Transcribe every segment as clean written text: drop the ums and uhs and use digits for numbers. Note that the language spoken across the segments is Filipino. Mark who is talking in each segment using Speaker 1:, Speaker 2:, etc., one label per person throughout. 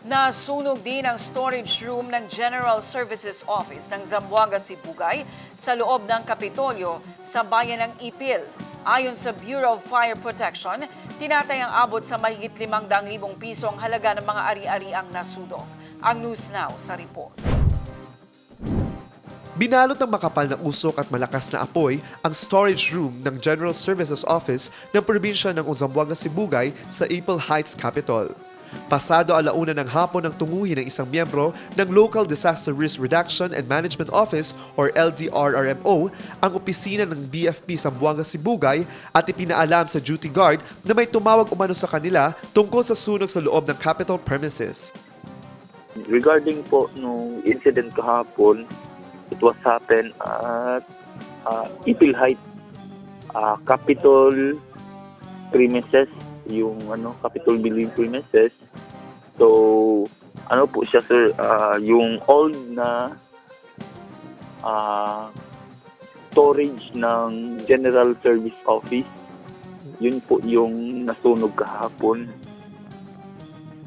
Speaker 1: Nasunog din ang storage room ng General Services Office ng Zamboanga, Sibugay sa loob ng Kapitolyo sa bayan ng Ipil. Ayon sa Bureau of Fire Protection, tinatayang abot sa mahigit 500,000 piso ang halaga ng mga ari-ariang nasunog. Ang News Now sa report.
Speaker 2: Binalot ng makapal na usok at malakas na apoy ang storage room ng General Services Office ng probinsya ng Zamboanga, Sibugay sa Ipil Heights Capital. Pasado 1:00 ng hapon ang tunguhin ng isang miyembro ng Local Disaster Risk Reduction and Management Office or LDRRMO ang opisina ng BFP Zamboanga, Sibugay at ipinaalam sa duty guard na may tumawag umano sa kanila tungkol sa sunog sa loob ng Capitol premises.
Speaker 3: Regarding po nung incident kahapon, it was happened at Ipil Heights, Capitol premises, yung Capitol building premises. So, po siya sir, yung old na storage ng General Service Office. Yun po yung nasunog kahapon.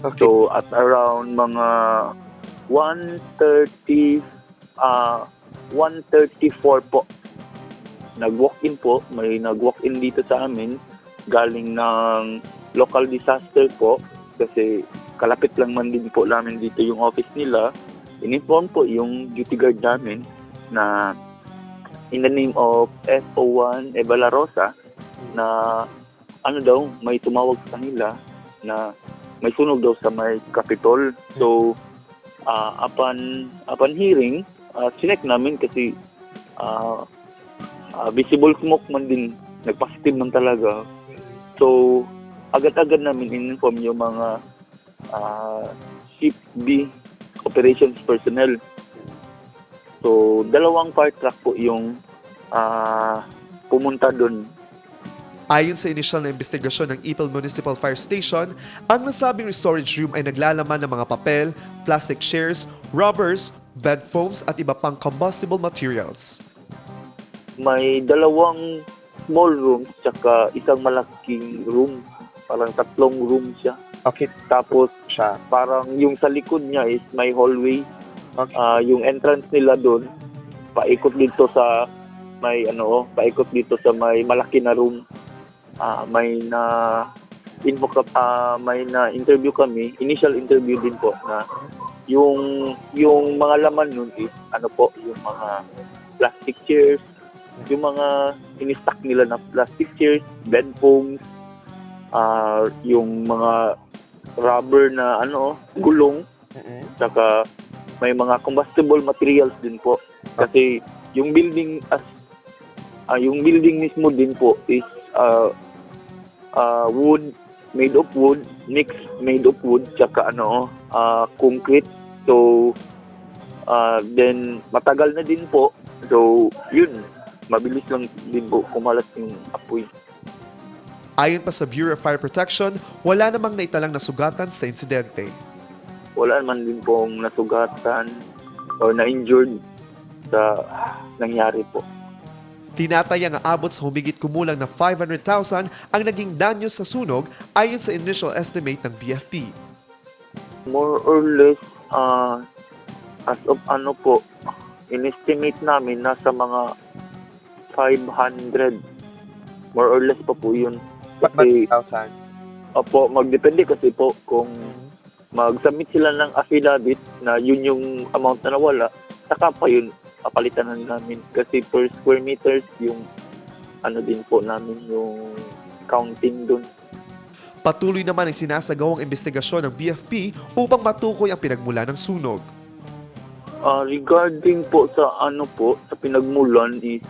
Speaker 4: Okay.
Speaker 3: So, at around mga 1:34 po, nag-walk-in po, may nag-walk-in dito sa amin, galing ng local disaster po, kasi kalapit lang man din po namin dito yung office nila. In-inform po yung duty guard namin na in the name of FO1 Eva La Rosa na may tumawag sa kanila na may sunog daw sa may Capitol. So, upon hearing, sinek namin kasi visible smoke man din, nagpositive man talaga. So, agad-agad namin in-inform yung mga Ship B operations personnel. So, 2 fire truck po yung pumunta doon.
Speaker 2: Ayon sa initial na investigasyon ng Ipil Municipal Fire Station, ang nasabing storage room ay naglalaman ng mga papel, plastic chairs, rubbers, bed foams at iba pang combustible materials.
Speaker 3: May 2 small rooms tsaka isang malaking room. Parang 3 room siya.
Speaker 4: Okay.
Speaker 3: Tapos parang yung sa likod niya is may hallway.
Speaker 4: Okay.
Speaker 3: Yung entrance nila doon, paikot dito sa may malaki na room. May interview kami, initial interview din po na yung mga laman nun is yung mga plastic chairs, yung mga in-stock nila na plastic chairs, bed foams, yung mga rubber na gulong, saka may mga combustible materials din po. Kasi yung building mismo din po is wood, made of wood, mix made of wood, tsaka concrete. So, then matagal na din po. So, yun, mabilis lang din po kumalat yung apoy.
Speaker 2: Ayon pa sa Bureau of Fire Protection, wala namang naitalang nasugatan sa insidente.
Speaker 3: Wala naman din pong nasugatan o na-injured sa nangyari po.
Speaker 2: Tinatayang aabot sa humigit kumulang na 500,000 ang naging danyo sa sunog ayon sa initial estimate ng BFP.
Speaker 3: More or less, as of in-estimate namin nasa mga 500. More or less pa po yun. Kasi,
Speaker 4: 1,000.
Speaker 3: magdepende kasi po kung mag-submit sila ng affidavit na yun yung amount na nawala, saka pa yun papalitan na namin. Kasi per square meters yung din po namin yung counting dun.
Speaker 2: Patuloy naman ang sinasagawang investigasyon ng BFP upang matukoy ang pinagmula ng sunog.
Speaker 3: Regarding po sa sa pinagmulan is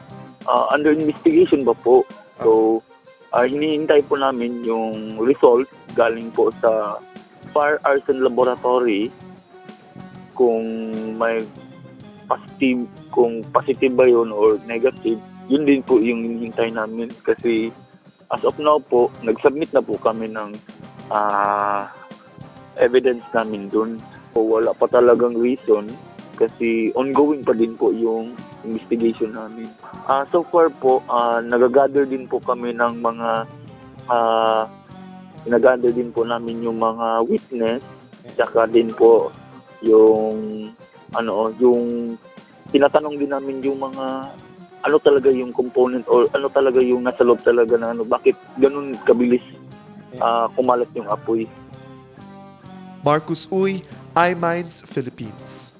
Speaker 3: under investigation ba po. So, hinihintay po namin yung result galing po sa Fire Arson Laboratory kung may positive ba yun or negative. Yun din po yung hinihintay namin kasi as of now po, nag-submit na po kami ng evidence namin dun. So, wala pa talagang reason kasi ongoing pa din po yung investigation namin. So far po, nagagather din po kami ng mga namin yung mga witness tsaka din po yung yung tinatanong din namin yung mga ano talaga yung component or ano talaga yung nasa loob talaga na bakit ganun kabilis kumalat yung apoy.
Speaker 2: Marcus Uy, iMinds Philippines.